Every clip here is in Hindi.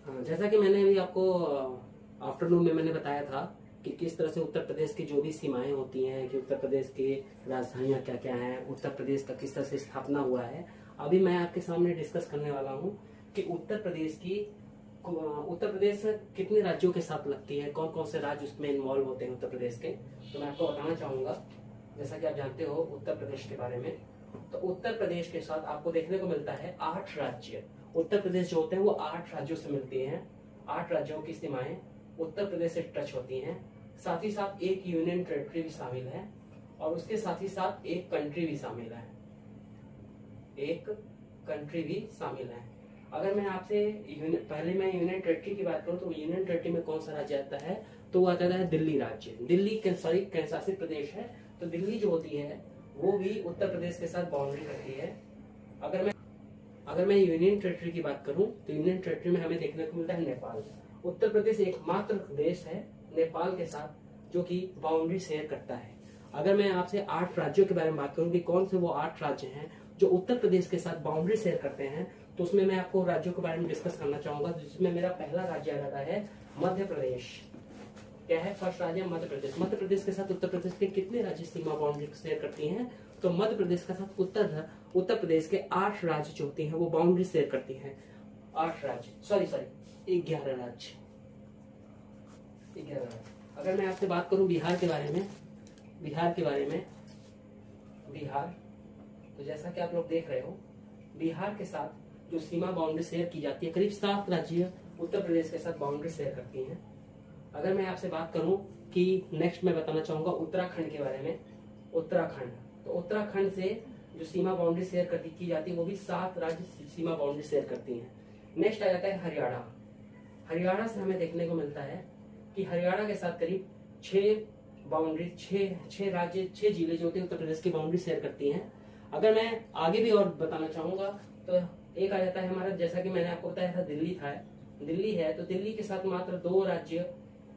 हाँ, जैसा कि मैंने अभी आपको आफ्टरनून में मैंने बताया था कि किस तरह से उत्तर प्रदेश की जो भी सीमाएं होती हैं, कि उत्तर प्रदेश की राजधानियां क्या क्या हैं, उत्तर प्रदेश का किस तरह से स्थापना हुआ है। अभी मैं आपके सामने डिस्कस करने वाला हूं कि उत्तर प्रदेश कितने राज्यों के साथ लगती है, कौन कौन से राज्य उसमें इन्वॉल्व होते हैं उत्तर प्रदेश के। तो मैं आपको बताना चाहूंगा, जैसा कि आप जानते हो उत्तर प्रदेश के बारे में, तो उत्तर प्रदेश के साथ आपको देखने को मिलता है 8 राज्य। उत्तर प्रदेश जो होते हैं वो 8 राज्यों से मिलती हैं। 8 राज्यों की सीमाएं उत्तर प्रदेश से टच होती हैं। साथ ही साथ एक यूनियन टेरिटरी भी शामिल है और उसके साथ ही साथ एक कंट्री भी शामिल है। एक कंट्री भी शामिल है। अगर मैं आपसे पहले मैं यूनियन टेरिटरी की बात करूं तो यूनियन टेरिटरी में कौन सा राज्य आता है, तो वो आता है दिल्ली राज्य। दिल्ली केंद्र शासित प्रदेश है, तो दिल्ली जो होती है वो भी उत्तर प्रदेश के साथ बाउंड्री करती है। अगर मैं यूनियन टेरिटरी की बात करूं तो यूनियन टेरिटरी में हमें देखने को मिलता है नेपाल। उत्तर प्रदेश एकमात्र देश है नेपाल के साथ जो कि बाउंड्री शेयर करता है। अगर मैं आपसे 8 राज्यों के बारे में बात करूं कि कौन से वो 8 राज्य हैं जो उत्तर प्रदेश के साथ बाउंड्री शेयर करते हैं, तो उसमें मैं आपको राज्यों के बारे में डिस्कस करना चाहूंगा, जिसमें मेरा पहला राज्य आ जाता है मध्य प्रदेश। क्या है फर्स्ट राज्य? मध्य प्रदेश। मध्य प्रदेश के साथ उत्तर प्रदेश के कितने राज्य सीमा बाउंड्री शेयर करती हैं? तो मध्य प्रदेश के साथ उत्तर प्रदेश के 8 राज्य जो होते हैं वो बाउंड्री शेयर करती हैं। 8 राज्य, सॉरी 11 राज्य। 11 राज्य। अगर मैं आपसे बात करूं बिहार के बारे में, बिहार, तो जैसा कि आप लोग देख रहे हो, बिहार के साथ जो सीमा बाउंड्री शेयर की जाती है, करीब 7 राज्य उत्तर प्रदेश के साथ बाउंड्री शेयर करती हैं। अगर मैं आपसे बात करूं कि नेक्स्ट मैं बताना चाहूंगा उत्तराखंड के बारे में। उत्तराखंड, तो उत्तराखंड से जो सीमा बाउंड्री शेयर की जाती है वो भी 7 राज्य सीमा बाउंड्री शेयर करती हैं। नेक्स्ट आ जाता है हरियाणा। हरियाणा से हमें देखने को मिलता है कि हरियाणा के साथ करीब 6 राज्य, 6 जिले जो होते हैं उत्तर प्रदेश की बाउंड्री शेयर करती हैं। अगर मैं आगे भी और बताना चाहूंगा तो एक आ जाता है हमारा, जैसा कि मैंने आपको बताया था दिल्ली है, तो दिल्ली के साथ मात्र 2 राज्य,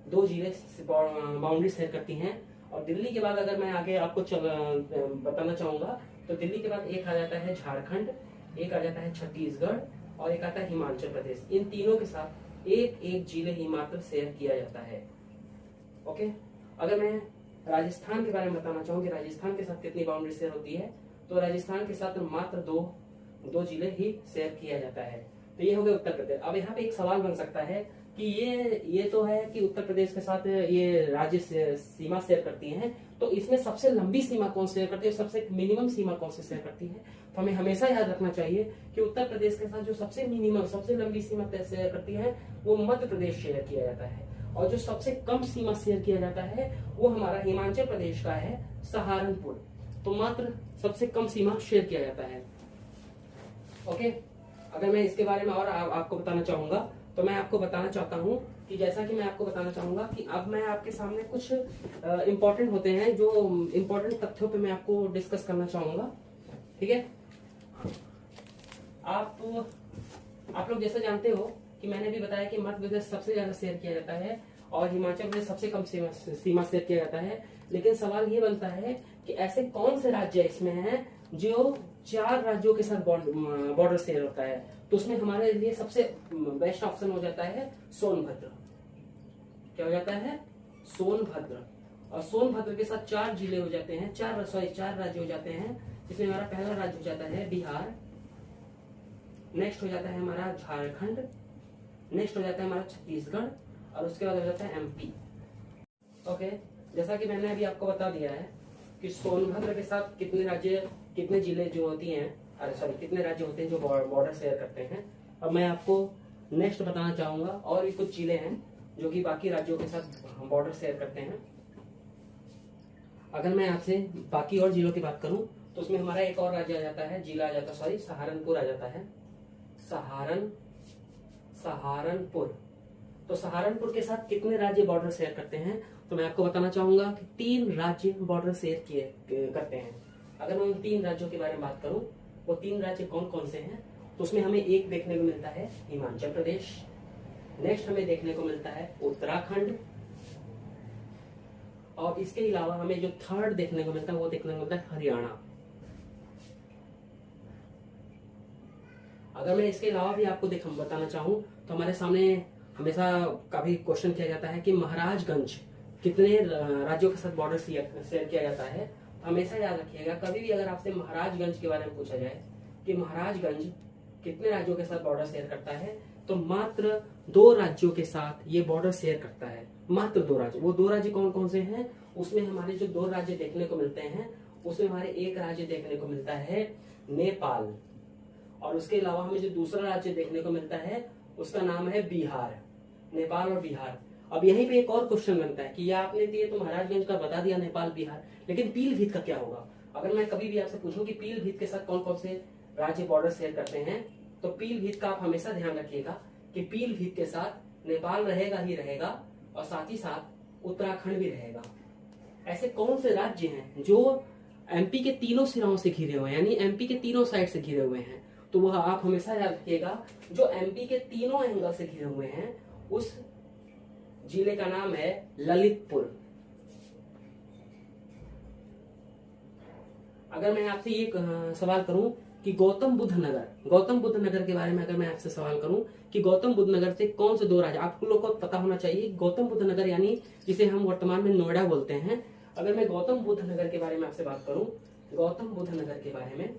2 जिले बाउंड्री शेयर करती हैं। और दिल्ली के बाद अगर मैं आगे आपको बताना चाहूंगा तो दिल्ली के बाद एक आ जाता है झारखंड, एक आ जाता है छत्तीसगढ़ और एक आता है हिमाचल प्रदेश। इन तीनों के साथ एक एक जिले ही मात्र शेयर किया जाता है। ओके, अगर मैं राजस्थान के बारे में बताना चाहूँ कि राजस्थान के साथ कितनी बाउंड्री शेयर होती है, तो राजस्थान के साथ मात्र दो जिले ही शेयर किया जाता है। तो ये हो गया उत्तर प्रदेश। अब यहाँ पे एक सवाल बन सकता है कि ये तो है कि उत्तर प्रदेश के साथ ये राज्य सीमा शेयर करती हैं, तो इसमें सबसे लंबी सीमा कौन शेयर करती है, सबसे मिनिमम सीमा कौन से शेयर करती है? तो हमें हमेशा याद रखना चाहिए कि उत्तर प्रदेश के साथ जो सबसे मिनिमम, सबसे लंबी सीमा शेयर करती है वो मध्य प्रदेश शेयर किया जाता है, और जो सबसे कम सीमा शेयर किया जाता है वो हमारा हिमाचल प्रदेश का है सहारनपुर। तो मात्र सबसे कम सीमा शेयर किया जाता है। ओके, अगर मैं इसके बारे में और आपको बताना चाहूंगा तो मैं आपको बताना चाहता हूं कि जैसा कि मैं आपको बताना चाहूंगा कि अब मैं आपके सामने कुछ इंपॉर्टेंट होते हैं, जो इंपॉर्टेंट तथ्यों पे मैं आपको डिस्कस करना चाहूंगा। ठीक है, आप लोग जैसा जानते हो कि मैंने भी बताया कि मध्य प्रदेश सबसे ज्यादा शेयर किया जाता है और हिमाचल प्रदेश सबसे कम सीमा शेयर किया जाता है। लेकिन सवाल ये बनता है कि ऐसे कौन से राज्य इसमें हैं जो 4 राज्यों के साथ बॉर्डर शेयर होता है? तो उसमें हमारे लिए सबसे बेस्ट ऑप्शन हो जाता है सोनभद्र। क्या हो जाता है? सोनभद्र। और सोनभद्र के साथ 4 जिले हो जाते हैं, 4 राज्य हो जाते हैं, जिसमें हमारा पहला राज्य हो जाता है बिहार, नेक्स्ट हो जाता है हमारा झारखंड, नेक्स्ट हो जाता है हमारा छत्तीसगढ़ और उसके बाद हो जाता है एमपी। ओके, जैसा कि मैंने अभी आपको बता दिया है कि सोनभद्र के साथ कितने जिले जो होती हैं, कितने राज्य होते हैं जो बॉर्डर शेयर करते हैं। अब मैं आपको नेक्स्ट बताना चाहूंगा और भी कुछ जिले हैं जो कि बाकी राज्यों के साथ बॉर्डर शेयर करते हैं। अगर मैं आपसे बाकी और जिलों की बात करूं तो उसमें हमारा एक और राज्य आ जाता है, सहारनपुर आ जाता है। सहारनपुर। तो सहारनपुर के साथ कितने राज्य बॉर्डर शेयर करते हैं? तो मैं आपको बताना चाहूंगा कि 3 राज्य बॉर्डर शेयर करते हैं। अगर मैं उन 3 राज्यों के बारे में बात करूं, वो 3 राज्य कौन कौन से हैं, तो उसमें हमें एक देखने को मिलता है हिमाचल प्रदेश, नेक्स्ट हमें देखने को मिलता है उत्तराखंड, और इसके अलावा हमें जो थर्ड देखने को मिलता है वो देखने को मिलता है हरियाणा। अगर मैं इसके अलावा भी आपको बताना चाहूँ तो हमारे सामने हमेशा काफी क्वेश्चन किया जाता है कि महाराजगंज कितने राज्यों के साथ बॉर्डर शेयर किया जाता है। तो हमेशा याद रखिएगा, कभी भी अगर आपसे महाराजगंज के बारे में पूछा जाए कि महाराजगंज कितने राज्यों के साथ बॉर्डर शेयर करता है, तो मात्र 2 राज्यों के साथ ये बॉर्डर शेयर करता है। मात्र 2 राज्य। वो 2 राज्य कौन कौन से हैं? उसमें हमारे जो 2 राज्य देखने को मिलते हैं, उसमें हमारे एक राज्य देखने को मिलता है नेपाल, और उसके अलावा हमें जो दूसरा राज्य देखने को मिलता है उसका नाम है बिहार। नेपाल और बिहार। अब यहीं पे एक और क्वेश्चन बनता है कि ये आपने दिए तो महाराजगंज का बता दिया, नेपाल बिहार, लेकिन पीलीभीत का क्या होगा? अगर मैं कभी भी आपसे पूछूं कि पीलीभीत के साथ कौन कौन से राज्य बॉर्डर शेयर करते हैं, तो पीलीभीत का आप हमेशा ध्यान रखिएगा कि पीलीभीत के साथ नेपाल रहेगा ही रहेगा, और साथ ही साथ उत्तराखंड भी रहेगा। ऐसे कौन से राज्य हैं जो एमपी के तीनों सिराओं से घिरे हुए हैं, यानी एमपी के तीनों साइड से घिरे हुए हैं? तो वह आप हमेशा याद रखिएगा, जो एमपी के तीनों एंगल से घिरे हुए हैं उस जिले का नाम है ललितपुर। अगर मैं आपसे ये सवाल करूं कि गौतम बुद्ध नगर के बारे में अगर मैं आपसे सवाल करूं कि गौतम बुद्ध नगर से कौन से 2 राज्य, आप लोगों को पता होना चाहिए गौतम बुद्ध नगर यानी जिसे हम वर्तमान में नोएडा बोलते हैं। अगर मैं गौतम बुद्ध नगर के बारे में आपसे बात करूं, गौतम बुद्ध नगर के बारे में,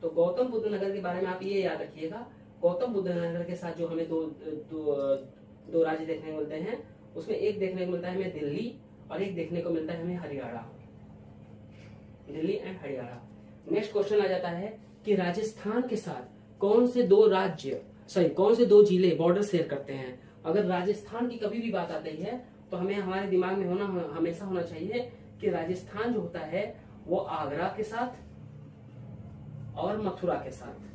तो गौतम बुद्ध नगर के बारे में आप ये याद रखिएगा, गौतम बुद्ध नगर के साथ जो हमें दो राज्य देखने को मिलते हैं, उसमें एक देखने को मिलता है हमें दिल्ली और एक देखने को मिलता है हमें Haryana, Delhi and Haryana. Next question आ जाता है कि राजस्थान के साथ कौन से 2 जिले बॉर्डर शेयर करते हैं? अगर राजस्थान की कभी भी बात आती है तो हमें हमारे दिमाग में हमेशा होना चाहिए कि राजस्थान जो होता है वो आगरा के साथ और मथुरा के साथ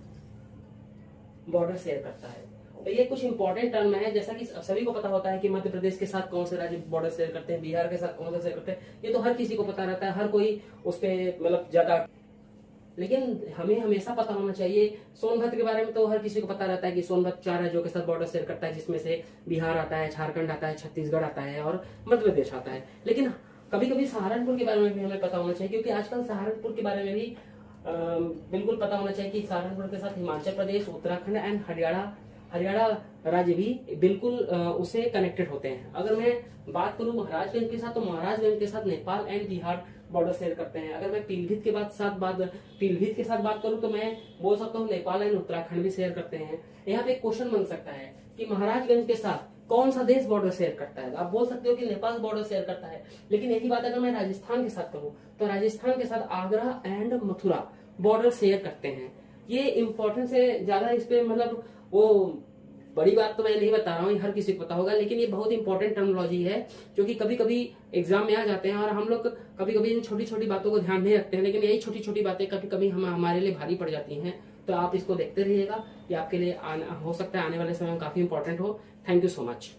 बॉर्डर शेयर करता है। तो ये कुछ इंपॉर्टेंट टर्म है, जैसा कि सभी को पता होता है कि मध्य प्रदेश के साथ कौन से राज्य बॉर्डर शेयर करते हैं, बिहार के साथ कौन से शेयर करते हैं, ये तो हर किसी को पता रहता है, हर कोई उस पर मतलब ज्यादा, लेकिन हमें हमेशा पता होना चाहिए सोनभद्र के बारे में। तो हर किसी को पता रहता है कि सोनभद्र 4 राज्यों के साथ बॉर्डर शेयर करता है, जिसमें से बिहार आता है, झारखंड आता है, छत्तीसगढ़ आता है और मध्य प्रदेश आता है। लेकिन कभी कभी सहारनपुर के बारे में भी हमें पता होना चाहिए, क्योंकि आजकल सहारनपुर के बारे में भी बिल्कुल पता होना चाहिए कि सहारनपुर के साथ हिमाचल प्रदेश, उत्तराखंड एंड हरियाणा राज्य भी बिल्कुल उससे कनेक्टेड होते हैं। अगर मैं बात करूं महाराजगंज के साथ, तो महाराजगंज के साथ Nepal and Bihar border share करते हैं। अगर मैं पीलीभीत के साथ बात करूं तो मैं बोल सकता हूं नेपाल एंड उत्तराखंड भी शेयर करते हैं। यहाँ पे एक क्वेश्चन बन सकता है कि महाराजगंज के साथ कौन सा देश बॉर्डर शेयर करता है? आप बोल सकते हो कि नेपाल बॉर्डर शेयर करता है, लेकिन यही बात अगर मैं राजस्थान के साथ कहूँ तो राजस्थान के साथ Agra and Mathura border share करते हैं। ये इंपॉर्टेंस है ज्यादा, इस पे मतलब वो बड़ी बात तो मैं नहीं बता रहा हूँ, हर किसी को पता होगा, लेकिन ये बहुत इंपॉर्टेंट टर्मिनोलॉजी है जो कि कभी कभी एग्जाम में आ जाते हैं और हम लोग कभी कभी इन छोटी छोटी बातों को ध्यान नहीं रखते हैं, लेकिन यही छोटी छोटी बातें कभी कभी हमारे लिए भारी पड़ जाती हैं। तो आप इसको देखते रहिएगा, ये आपके लिए हो सकता है आने वाले समय में काफी इंपॉर्टेंट हो। Thank you so much.